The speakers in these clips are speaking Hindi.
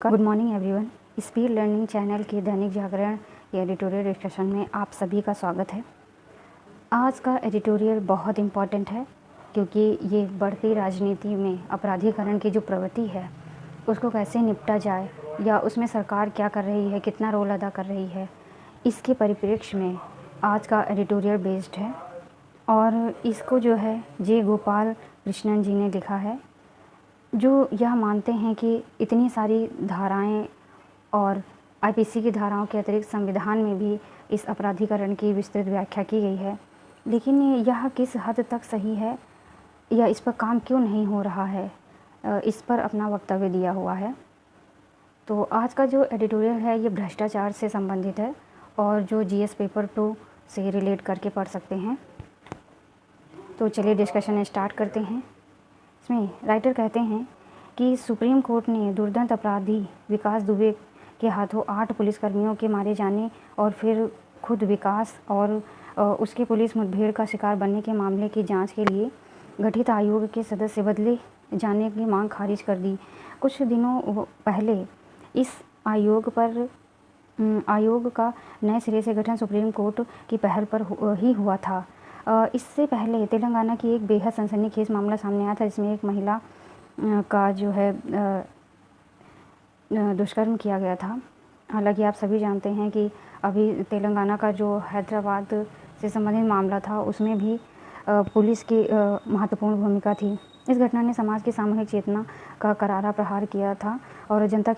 Good morning everyone. Speed learning channel के दैनिक जागरण के एडिटोरियल डिस्कशन में आप सभी का स्वागत है। आज का एडिटोरियल बहुत इम्पॉर्टेंट है क्योंकि ये बढ़ती राजनीति में अपराधीकरण की जो प्रवृत्ति है उसको कैसे निपटा जाए या उसमें सरकार क्या कर रही है, कितना रोल अदा कर रही है, इसके परिप्रेक्ष्य में आज का एडिटोरियल बेस्ड है। और इसको जो है जे गोपाल कृष्णन जी ने लिखा है, जो यह मानते हैं कि इतनी सारी धाराएं और आईपीसी की धाराओं के अतिरिक्त संविधान में भी इस अपराधीकरण की विस्तृत व्याख्या की गई है, लेकिन यह किस हद तक सही है या इस पर काम क्यों नहीं हो रहा है, इस पर अपना वक्तव्य दिया हुआ है। तो आज का जो एडिटोरियल है ये भ्रष्टाचार से संबंधित है और जो जीएस पेपर 2 से रिलेट करके पढ़ सकते हैं। तो चलिए डिस्कशन स्टार्ट करते हैं। इसमें राइटर कहते हैं कि सुप्रीम कोर्ट ने दुर्दांत अपराधी विकास दुबे के हाथों 8 पुलिसकर्मियों के मारे जाने और फिर खुद विकास और उसके पुलिस मुठभेड़ का शिकार बनने के मामले की जांच के लिए गठित आयोग के सदस्य बदले जाने की मांग खारिज कर दी। कुछ दिनों पहले इस आयोग का नए सिरे से गठन सुप्रीम कोर्ट की पहल पर ही हुआ था। इससे पहले तेलंगाना की एक बेहद सनसनीखेज मामला सामने आया था जिसमें एक महिला का जो है दुष्कर्म किया गया था। हालांकि आप सभी जानते हैं कि अभी तेलंगाना का जो हैदराबाद से संबंधित मामला था उसमें भी पुलिस की महत्वपूर्ण भूमिका थी। इस घटना ने समाज की सामूहिक चेतना का करारा प्रहार किया था और जनता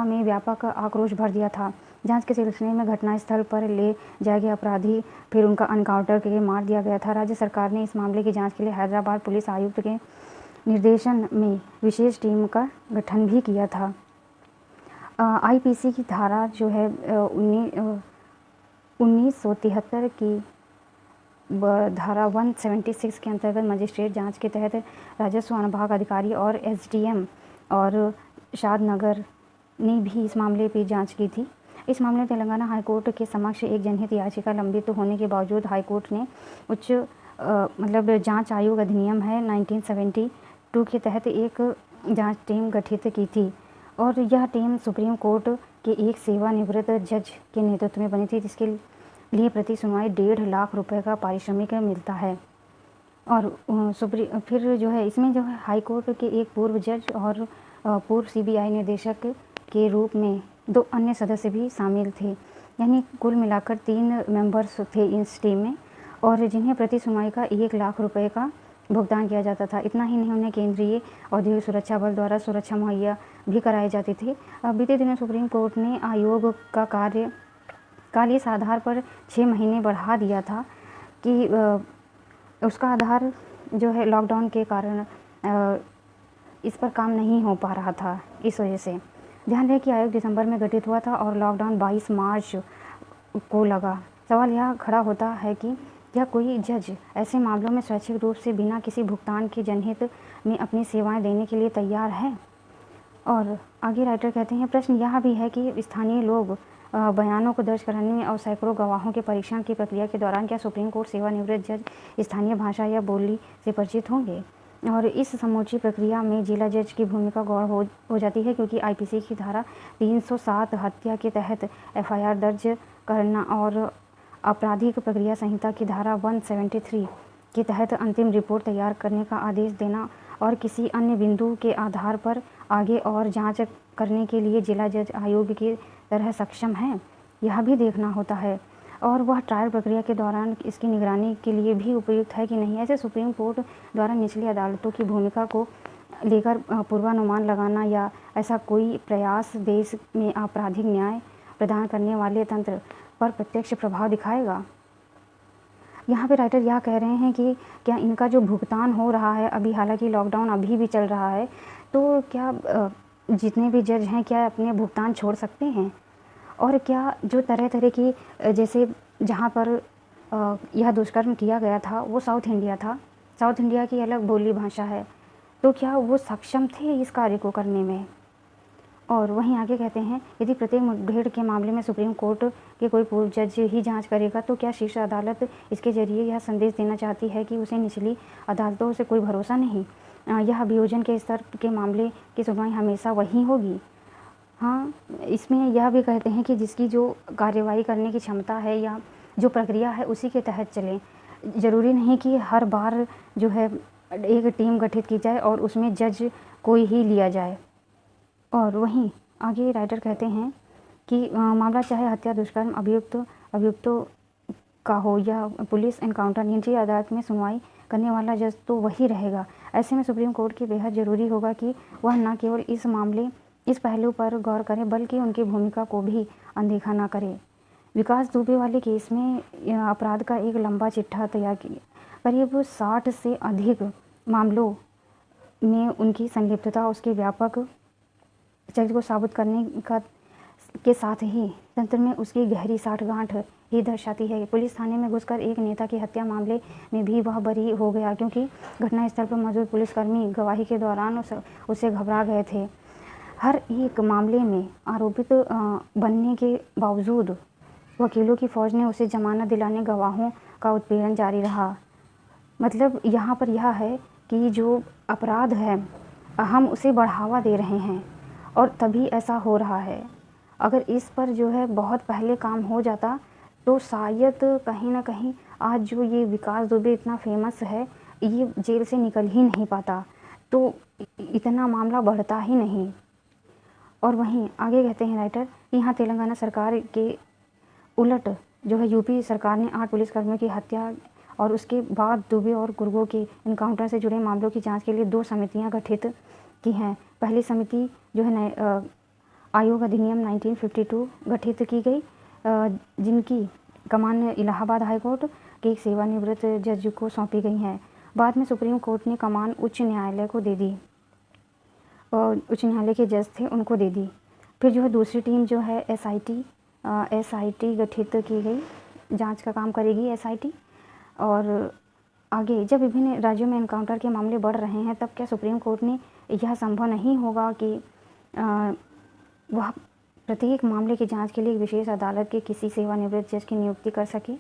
में व्यापक आक्रोश भर दिया था। जांच के सिलसिले में घटनास्थल पर ले जाए गए अपराधी फिर उनका एनकाउंटर करके मार दिया गया था। राज्य सरकार ने इस मामले की जांच के लिए हैदराबाद पुलिस आयुक्त के निर्देशन में विशेष टीम का गठन भी किया था। आईपीसी की धारा जो है 1973 की धारा 176 के अंतर्गत मजिस्ट्रेट जांच के तहत राजस्व अनुभाग अधिकारी और एसडीएम और शादनगर ने भी इस मामले पर जांच की थी। इस मामले में तेलंगाना हाईकोर्ट के समक्ष एक जनहित याचिका लंबित होने के बावजूद हाईकोर्ट ने जांच आयोग अधिनियम है 1972 के तहत एक जांच टीम गठित की थी और यह टीम सुप्रीम कोर्ट के एक सेवानिवृत्त जज के नेतृत्व में बनी थी, जिसके लिए प्रति सुनवाई 1.5 लाख रुपए का पारिश्रमिक मिलता है। और फिर जो है इसमें जो है हाईकोर्ट के एक पूर्व जज और पूर्व सीबीआई निदेशक के रूप में 2 अन्य सदस्य भी शामिल थे, यानी कुल मिलाकर 3 मेंबर्स थे इस टीम में और जिन्हें प्रति सुनवाई का 1 लाख रुपए का भुगतान किया जाता था। इतना ही नहीं, उन्हें केंद्रीय औद्योगिक सुरक्षा बल द्वारा सुरक्षा मुहैया भी कराई जाती थी। बीते दिनों सुप्रीम कोर्ट ने आयोग का कार्यकाल इस आधार पर 6 महीने बढ़ा दिया था कि उसका आधार जो है लॉकडाउन के कारण इस पर काम नहीं हो पा रहा था। इस वजह से ध्यान रहे कि आयोग दिसंबर में गठित हुआ था और लॉकडाउन 22 मार्च को लगा। सवाल यह खड़ा होता है कि क्या कोई जज ऐसे मामलों में स्वैच्छिक रूप से बिना किसी भुगतान के जनहित में अपनी सेवाएं देने के लिए तैयार है? और आगे राइटर कहते हैं, प्रश्न यह भी है कि स्थानीय लोग बयानों को दर्ज कराने में और सैकड़ों गवाहों के परीक्षण की प्रक्रिया के दौरान क्या सुप्रीम कोर्ट सेवानिवृत्त जज स्थानीय भाषा या बोली से परिचित होंगे? और इस समूची प्रक्रिया में जिला जज की भूमिका गौर हो जाती है, क्योंकि आईपीसी की धारा 307 हत्या के तहत एफआईआर दर्ज करना और आपराधिक प्रक्रिया संहिता की धारा 173 के तहत अंतिम रिपोर्ट तैयार करने का आदेश देना और किसी अन्य बिंदु के आधार पर आगे और जांच करने के लिए जिला जज आयोग की तरह सक्षम है, यह भी देखना होता है। और वह ट्रायल प्रक्रिया के दौरान इसकी निगरानी के लिए भी उपयुक्त है कि नहीं। ऐसे सुप्रीम कोर्ट द्वारा निचली अदालतों की भूमिका को लेकर पूर्वानुमान लगाना या ऐसा कोई प्रयास देश में आपराधिक न्याय प्रदान करने वाले तंत्र पर प्रत्यक्ष प्रभाव दिखाएगा? यहाँ पे राइटर यह कह रहे हैं कि क्या इनका जो भुगतान हो रहा है अभी, हालांकि लॉकडाउन अभी भी चल रहा है, तो क्या जितने भी जज हैं क्या अपने भुगतान छोड़ सकते हैं? और क्या जो तरह तरह की जैसे जहाँ पर यह दुष्कर्म किया गया था वो साउथ इंडिया था, साउथ इंडिया की अलग बोली भाषा है, तो क्या वो सक्षम थे इस कार्य को करने में? और वहीं आगे कहते हैं, यदि प्रत्येक मुठभेड़ के मामले में सुप्रीम कोर्ट के कोई पूर्व जज ही जांच करेगा तो क्या शीर्ष अदालत इसके जरिए यह संदेश देना चाहती है कि उसे निचली अदालतों से कोई भरोसा नहीं? यह अभियोजन के स्तर के मामले की सुनवाई हमेशा वही होगी। हाँ, इसमें यह भी कहते हैं कि जिसकी जो कार्रवाई करने की क्षमता है या जो प्रक्रिया है उसी के तहत चलें। ज़रूरी नहीं कि हर बार जो है एक टीम गठित की जाए और उसमें जज कोई ही लिया जाए। और वहीं आगे राइटर कहते हैं कि मामला चाहे हत्या, दुष्कर्म, अभियुक्तों का हो या पुलिस एनकाउंटर, निजी अदालत में सुनवाई करने वाला जज तो वही रहेगा। ऐसे में सुप्रीम कोर्ट की बेहद ज़रूरी होगा कि वह न केवल इस पहलू पर गौर करे बल्कि उनकी भूमिका को भी अनदेखा न करे। विकास दुबे वाले केस में अपराध का एक लंबा चिट्ठा तैयार किया, करीब 60 से अधिक मामलों में उनकी संलिप्तता उसके व्यापक चरित्र को साबित करने के साथ ही तंत्र में उसकी गहरी साठगांठ ही दर्शाती है। पुलिस थाने में घुसकर एक नेता की हत्या मामले में भी वह बरी हो गया, क्योंकि घटनास्थल पर मौजूद पुलिसकर्मी गवाही के दौरान उससे घबरा गए थे। हर एक मामले में आरोपित बनने के बावजूद वकीलों की फ़ौज ने उसे जमानत दिलाने गवाहों का उत्पीड़न जारी रहा। मतलब यहाँ पर यह है कि जो अपराध है हम उसे बढ़ावा दे रहे हैं और तभी ऐसा हो रहा है। अगर इस पर जो है बहुत पहले काम हो जाता तो शायद कहीं ना कहीं आज जो ये विकास दुबे इतना फेमस है ये जेल से निकल ही नहीं पाता, तो इतना मामला बढ़ता ही नहीं। और वहीं आगे कहते हैं राइटर, यहाँ तेलंगाना सरकार के उलट जो है यूपी सरकार ने 8 पुलिसकर्मियों की हत्या और उसके बाद दुबे और गुर्गों के एनकाउंटर से जुड़े मामलों की जांच के लिए 2 समितियां गठित की हैं। पहली समिति जो है आयोग अधिनियम 1952 गठित की गई, जिनकी कमान इलाहाबाद हाईकोर्ट के एक सेवानिवृत्त जज को सौंपी गई है। बाद में सुप्रीम कोर्ट ने कमान उच्च न्यायालय को दे दी और उच्च न्यायालय के जज थे उनको दे दी। फिर जो है दूसरी टीम जो है एसआईटी गठित की गई, जांच का काम करेगी एसआईटी। और आगे जब विभिन्न राज्यों में एनकाउंटर के मामले बढ़ रहे हैं तब क्या सुप्रीम कोर्ट ने यह संभव नहीं होगा कि वह प्रत्येक मामले की जांच के लिए एक विशेष अदालत के किसी सेवानिवृत्त जज की नियुक्ति कर सके।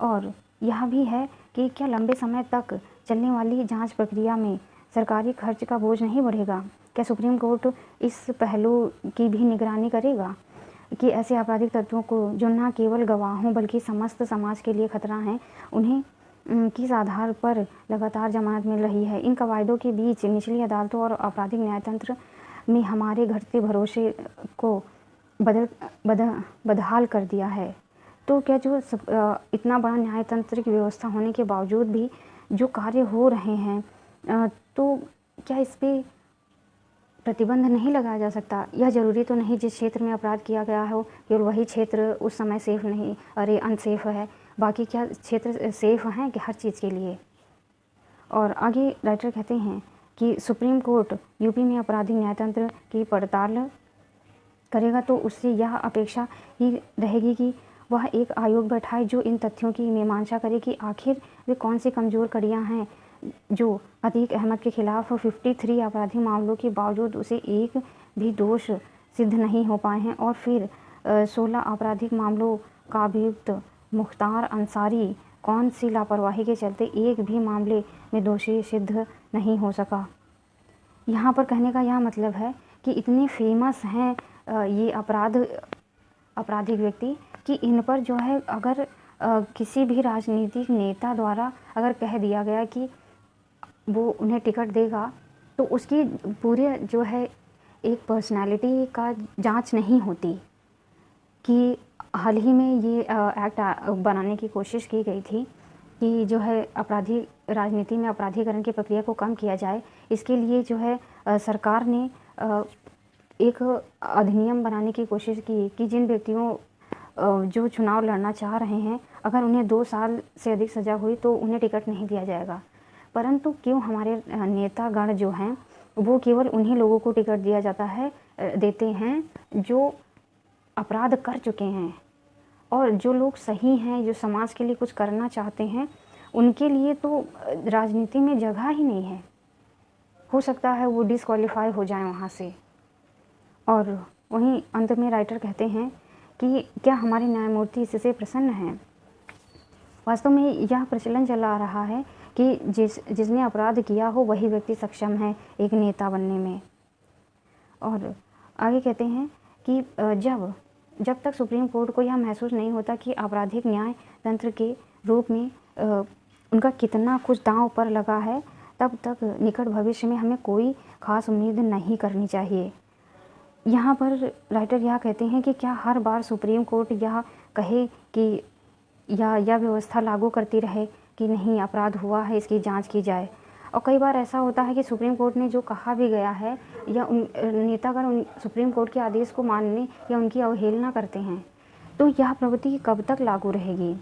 और यह भी है कि क्या लंबे समय तक चलने वाली जांच प्रक्रिया में सरकारी खर्च का बोझ नहीं बढ़ेगा। क्या सुप्रीम कोर्ट इस पहलू की भी निगरानी करेगा कि ऐसे आपराधिक तत्वों को जो न केवल गवाहों बल्कि समस्त समाज के लिए खतरा हैं, उन्हें किस आधार पर लगातार जमानत मिल रही है। इन कवायदों के बीच निचली अदालतों और आपराधिक न्यायतंत्र में हमारे घटते भरोसे को बदहाल कर दिया है। तो क्या जो इतना बड़ा न्यायतंत्र की व्यवस्था होने के बावजूद भी जो कार्य हो रहे हैं तो क्या इस पर प्रतिबंध नहीं लगाया जा सकता। यह ज़रूरी तो नहीं जिस क्षेत्र में अपराध किया गया हो केवल वही क्षेत्र उस समय सेफ नहीं, अरे अनसेफ है, बाकी क्या क्षेत्र सेफ हैं कि हर चीज़ के लिए। और आगे राइटर कहते हैं कि सुप्रीम कोर्ट यूपी में आपराधिक न्यायतंत्र की पड़ताल करेगा तो उससे यह अपेक्षा ही रहेगी कि वह एक आयोग बैठाए जो इन तथ्यों की मीमांसा करे कि आखिर वे कौन सी कमज़ोर कड़ियाँ हैं जो अतीक अहमद के खिलाफ 53 आपराधिक मामलों के बावजूद उसे एक भी दोष सिद्ध नहीं हो पाए हैं, और फिर 16 आपराधिक मामलों का अभियुक्त मुख्तार अंसारी कौन सी लापरवाही के चलते एक भी मामले में दोषी सिद्ध नहीं हो सका। यहाँ पर कहने का यह मतलब है कि इतने फेमस हैं ये आपराधिक व्यक्ति कि इन पर जो है अगर किसी भी राजनीतिक नेता द्वारा अगर कह दिया गया कि वो उन्हें टिकट देगा तो उसकी पूरे जो है एक पर्सनालिटी का जांच नहीं होती। कि हाल ही में ये एक्ट बनाने की कोशिश की गई थी कि जो है राजनीति में अपराधीकरण की प्रक्रिया को कम किया जाए। इसके लिए जो है सरकार ने एक अधिनियम बनाने की कोशिश की कि जिन व्यक्तियों जो चुनाव लड़ना चाह रहे हैं अगर उन्हें 2 साल से अधिक सज़ा हुई तो उन्हें टिकट नहीं दिया जाएगा। परंतु क्यों हमारे नेतागण जो हैं वो केवल उन्हीं लोगों को टिकट दिया जाता है देते हैं जो अपराध कर चुके हैं, और जो लोग सही हैं जो समाज के लिए कुछ करना चाहते हैं उनके लिए तो राजनीति में जगह ही नहीं है। हो सकता है वो डिस्क्वालीफाई हो जाए वहाँ से। और वहीं अंत में राइटर कहते हैं कि क्या हमारे न्यायमूर्ति इससे प्रसन्न हैं। वास्तव में यह प्रचलन चला आ रहा है कि जिसने अपराध किया हो वही व्यक्ति सक्षम है एक नेता बनने में। और आगे कहते हैं कि जब तक सुप्रीम कोर्ट को यह महसूस नहीं होता कि आपराधिक न्याय तंत्र के रूप में उनका कितना कुछ दांव पर लगा है, तब तक निकट भविष्य में हमें कोई ख़ास उम्मीद नहीं करनी चाहिए। यहाँ पर राइटर यह कहते हैं कि क्या हर बार सुप्रीम कोर्ट यह कहे कि यह व्यवस्था लागू करती रहे कि नहीं, अपराध हुआ है, इसकी जांच की जाए। और कई बार ऐसा होता है कि सुप्रीम कोर्ट ने जो कहा भी गया है या नेतागण उन सुप्रीम कोर्ट के आदेश को मानने या उनकी अवहेलना करते हैं, तो यह प्रवृत्ति कब तक लागू रहेगी?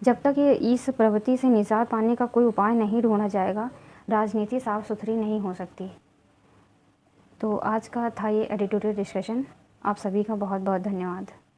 जब तक ये इस प्रवृत्ति से निजात पाने का कोई उपाय नहीं ढूंढा जाएगा, राजनीति साफ सुथरी नहीं हो सकती। तो आज का था ये एडिटोरियल डिस्कशन। आप सभी का बहुत बहुत धन्यवाद।